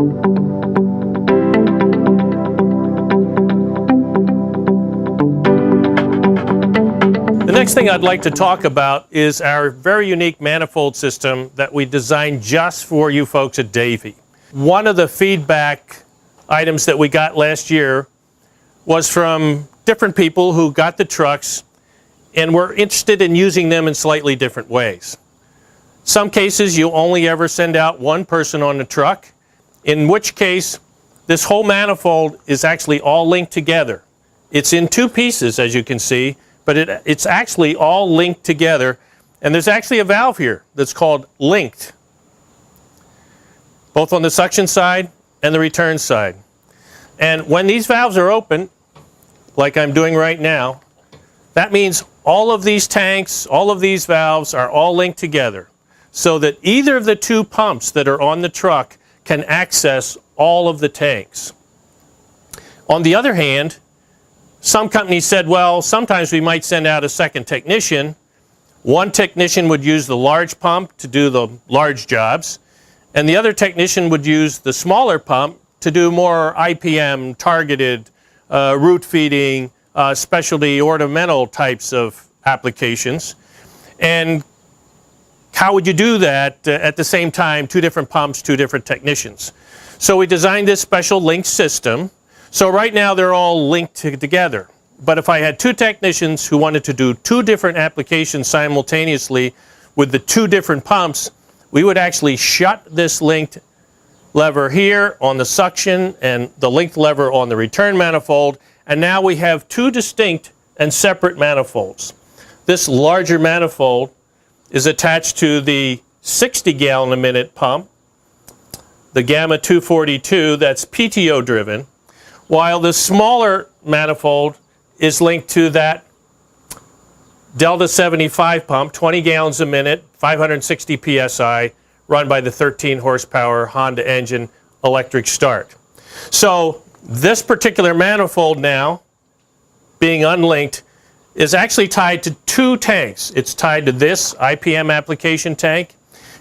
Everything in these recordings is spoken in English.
The next thing I'd like to talk about is our very unique manifold system that we designed just for you folks at Davey. One of the feedback items that we got last year was from different people who got the trucks and were interested in using them in slightly different ways. Some cases you only ever send out one person on the truck, in which case this whole manifold is actually all linked together. It's in two pieces, as you can see, but it's actually all linked together, and there's actually a valve here that's called linked, both on the suction side and the return side. And when these valves are open, like I'm doing right now, that means all of these tanks, all of these valves are all linked together so that either of the two pumps that are on the truck can access all of the tanks. On the other hand, some companies said, well, sometimes we might send out a second technician. One technician would use the large pump to do the large jobs, and the other technician would use the smaller pump to do more IPM, targeted, root feeding, specialty ornamental types of applications. And how would you do that at the same time, two different pumps, two different technicians? So we designed this special link system. So right now they're all linked together. But if I had two technicians who wanted to do two different applications simultaneously with the two different pumps, we would actually shut this linked lever here on the suction and the linked lever on the return manifold, and now we have two distinct and separate manifolds. This larger manifold is attached to the 60 gallon a minute pump, the Gamma 242, that's PTO driven, while the smaller manifold is linked to that Delta 75 pump, 20 gallons a minute, 560 psi, run by the 13 horsepower Honda engine, electric start. So this particular manifold now, being unlinked, is actually tied to two tanks. It's tied to this IPM application tank,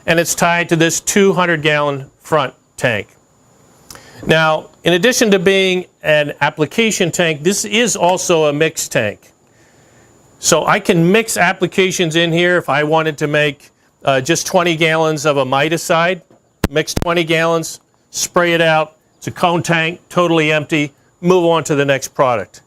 and it's tied to this 200 gallon front tank. Now, in addition to being an application tank, this is also a mix tank. So I can mix applications in here if I wanted to make just 20 gallons of a miticide, mix 20 gallons, spray it out. It's a cone tank, totally empty, move on to the next product.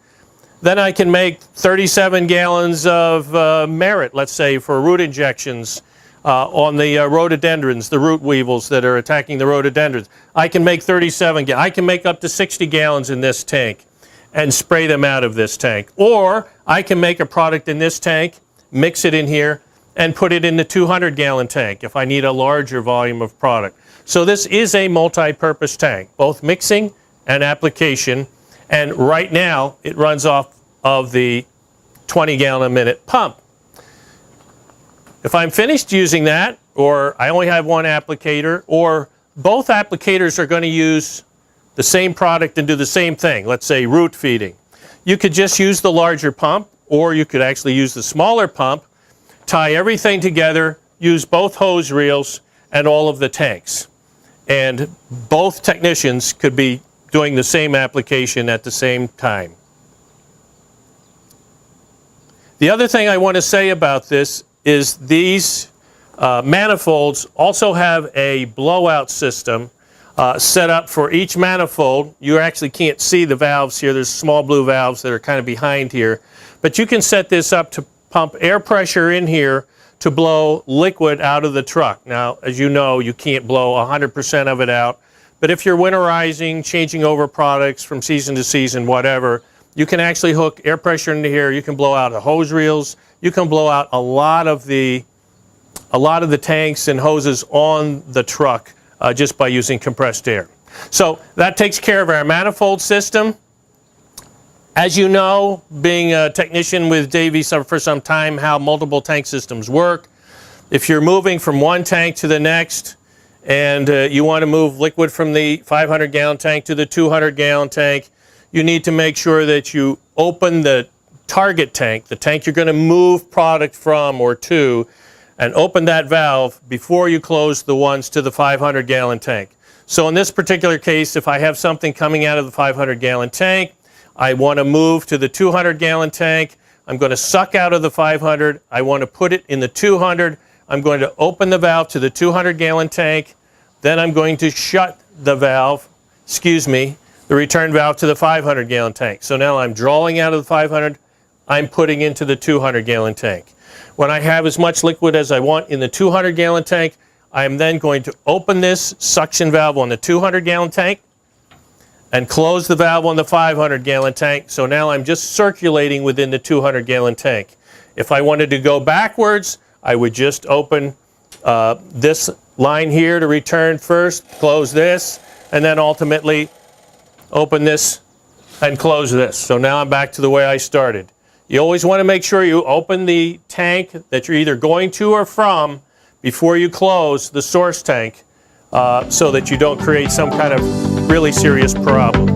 Then I can make 37 gallons of merit, let's say, for root injections on the rhododendrons, the root weevils that are attacking the rhododendrons. I can make 37 gallons. I can make up to 60 gallons in this tank and spray them out of this tank. Or I can make a product in this tank, mix it in here, and put it in the 200 gallon tank if I need a larger volume of product. So this is a multi-purpose tank, both mixing and application. And right now it runs off of the 20 gallon a minute pump. If I'm finished using that, or I only have one applicator, or both applicators are going to use the same product and do the same thing, let's say root feeding, you could just use the larger pump, or you could actually use the smaller pump, tie everything together, use both hose reels and all of the tanks. And both technicians could be doing the same application at the same time. The other thing I want to say about this is these manifolds also have a blowout system set up for each manifold. You actually can't see the valves here. There's small blue valves that are kind of behind here. But you can set this up to pump air pressure in here to blow liquid out of the truck. Now, as you know, you can't blow 100% of it out. But if you're winterizing, changing over products from season to season, whatever, you can actually hook air pressure into here. You can blow out the hose reels. You can blow out a lot of the tanks and hoses on the truck just by using compressed air. So that takes care of our manifold system. As you know, being a technician with Davey for some time, how multiple tank systems work. If you're moving from one tank to the next and you want to move liquid from the 500 gallon tank to the 200 gallon tank, you need to make sure that you open the target tank, the tank you're going to move product from or to, and open that valve before you close the ones to the 500 gallon tank. So in this particular case, if I have something coming out of the 500-gallon tank, I want to move to the 200-gallon tank. I'm going to suck out of the 500. I want to put it in the 200. I'm going to open the valve to the 200-gallon tank. Then I'm going to shut the valve, the return valve to the 500-gallon tank. So now I'm drawing out of the 500. I'm putting into the 200-gallon tank. When I have as much liquid as I want in the 200-gallon tank, I am then going to open this suction valve on the 200-gallon tank and close the valve on the 500-gallon tank. So now I'm just circulating within the 200-gallon tank. If I wanted to go backwards, I would just open this line here to return first, close this, and then ultimately open this and close this. So now I'm back to the way I started. You always want to make sure you open the tank that you're either going to or from before you close the source tank so that you don't create some kind of really serious problem.